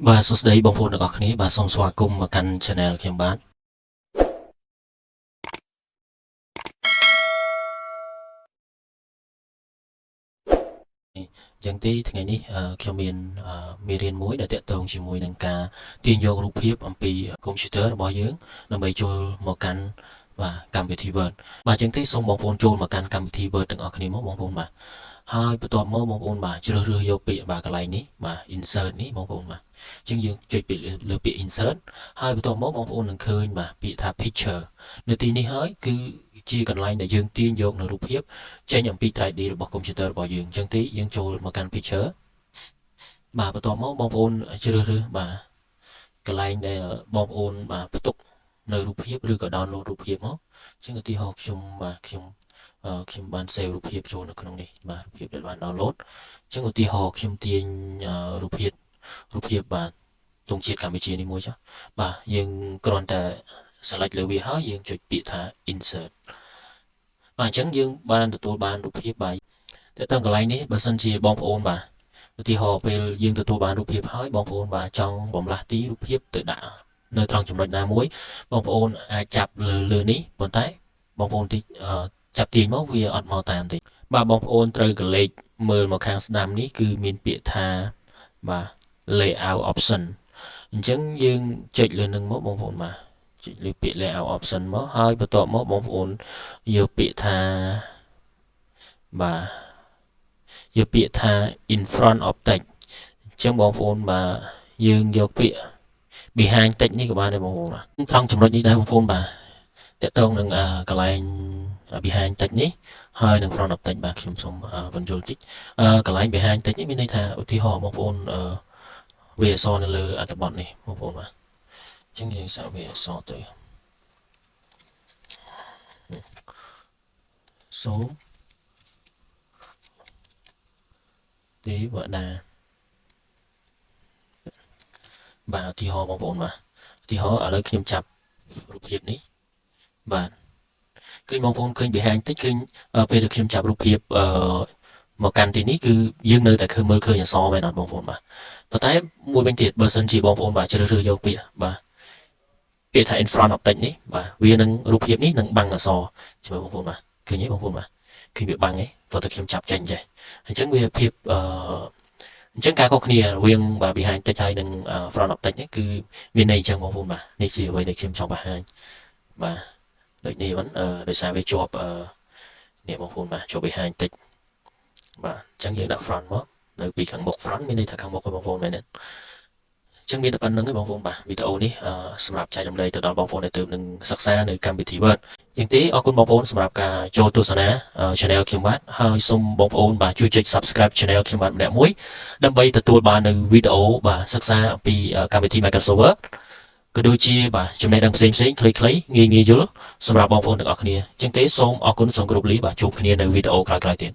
បាទសួស្តីបងប្អូនទាំងអស់គ្នាបាទសូមស្វាគមន៍មកកាន់ Channel ខ្ញុំបាទអញ្ចឹងទេថ្ងៃនេះខ្ញុំមានមេរៀនមួយដែលតាក់ទងជាមួយនឹងការទាញយករូបភាពអំពីកុំព្យូទ័ររបស់យើងដើម្បីចូលមកកាន់បាទកម្មវិធី Word បាទអញ្ចឹងទេសូមបងប្អូនចូលមកកាន់កម្មវិធី Word ទាំងអស់គ្នាមកបងប្អូនបាទហើយបន្ទាប់មកបងប្អូនបាទជ្រើសរើសយកពាក្យបាទកន្លែងនេះបាទ insert នេះបងប្អូនបាទអញ្ចឹងយើងចុចពីលើពាក្យ insert ហើយបន្ទាប់មកបងប្អូននឹងឃើញបាទពាក្យថា picture នៅទីនេះហើយគឺជាកន្លែងដែលយើងទាញយកនៅរូបភាពចេញអំពី 3D របស់កុំព្យូទ័ររបស់យើងអញ្ចឹងទេយើងចូលមកកាន់ picture បាទបន្ទាប់មកបងប្អូនជ្រើសរើសបាទកន្លែងដែលបងប្អូនបាទផ្ទុកនៅរូបភាពឬក៏ download រូបភាពមកអញ្ចឹងឧទាហរណ៍ខ្ញុំបាន save រូបភាពចូលនៅក្នុងនេះបាទរូបភាពដែលបាន download អញ្ចឹងឧទាហរណ៍ខ្ញុំទាញរូបភាពបាទទង់ជាតិកម្ពុជានេះមួយចុះបាទយើងគ្រាន់តែ select លើវាហើយយើងចុចពាក្យថា insert បាទអញ្ចឹងយើងបានទទួលបានរូបភាពបាទតែតើកន្លែងនេះបើសិនជាបងប្អូនបាទឧទាហរណ៍ពេលយើងទទួលបានរូបភាពហើយបងប្អូនបាទចង់បំលាស់ទីរូបភាពទៅដាក់នៅត្រង់ចំណុចណាមួយបងប្អូនអាចចាប់លើនេះប៉ុន្តែបងប្អូនទីចាប់ទាញមកវាអត់មកតាមទេបាទបងប្អូនត្រូវកលេចមើលមកខាងស្ដាំនេះគឺមានពាក្យថាបាទ layout option អញ្ចឹងយើងចុចលើនឹងមកបងប្អូនបាទចុចលើពាក្យ layout option មកហើយបន្ទាប់មកបងប្អូនយកពាក្យថាបាទយកពាក្យថា in front of text អញ្ចឹងបងប្អូនបាទយើងយកពាក្យ behind text នេះក៏បានដែរបងប្អូនបាទត្រង់ចំណុចនេះដែរបងប្អូនបាទតកតងនឹងកន្លែង behind text នេះហើយនឹង front of text បាទខ្ញុំសូមបញ្យល់តិចកន្លែង behind text នេះមានន័យថាឧទាហរណ៍បងប្អូនវាអក្សរនៅលើអត្ថបទនេះបងប្អូនបាទអញ្ចឹងយើងសាកវាអក្សរទៅសូមទេវតាបាទឧទាហរណ៍បងប្អូនបាទឧទាហរណ៍ឥឡូវខ្ញុំចាប់រូបភាពនេះបាទឃើញបងប្អូនឃើញ behind តិចឃើញពេលដែលខ្ញុំចាប់រូបភាពមកកាន់ទីនេះគឺយើងនៅតែមើលឃើញអក្សរមែនអត់បងប្អូនបាទប៉ុន្តែមួយវិញទៀតបើសិនជាបងប្អូនបាទជ្រើសរើសយកពាក្យបាទពាក្យថា in front of text នេះបាទវានឹងរូបភាពនេះនឹងបាំងអក្សរជួយបងប្អូនបាទឃើញទេបងប្អូនបាទឃើញវាបាំងទេព្រោះតែខ្ញុំចាប់ចេញចេះអញ្ចឹងវាភាពអញ្ចឹងការខុសគ្នារវាងបាទ behind text ហើយនឹង front of text នេះគឺមានន័យអញ្ចឹងបងប្អូនបាទនេះជាអ្វីដែលខ្ញុំចង់បង្ហាញបាទដូចនេះហ្នឹងដោយសារវាជាប់នេះបងប្អូនបាទជាប់ behind text បាទអញ្ចឹងយើងដាក់ front មកនៅពីខាងមុខ front មានន័យថាខាងមុខបងប្អូនមែនទេអញ្ចឹងមានតែប៉ុណ្្នឹងទេបងប្អូនបាទវីដេអូនេះសម្រាប់ចែករំលែកទៅដល់បងប្អូនដែលទើបនឹងសិក្សានៅកម្មវិធី Word ជាងទេអរគុណបងប្អូនសម្រាប់ការចូលទស្សនា Channel ខ្ញុំបាទហើយសូមបងប្អូនបាទជួយចុច Subscribe Channel ខ្ញុំបាទម្នាក់មួយដើម្បីទទួលបាននៅវីដេអូបាទសិក្សាអំពីកម្មវិធី Microsoft Word ក៏ដូចជាបាទចំណេះដឹងផ្សេងៗខ្លីៗងាយៗយល់សម្រាប់បងប្អូនទាំងអស់គ្នាជាងទេសូមអរគុណសូមគោរពលាបាទជួបគ្នានៅវីដេអូក្រោយៗទៀត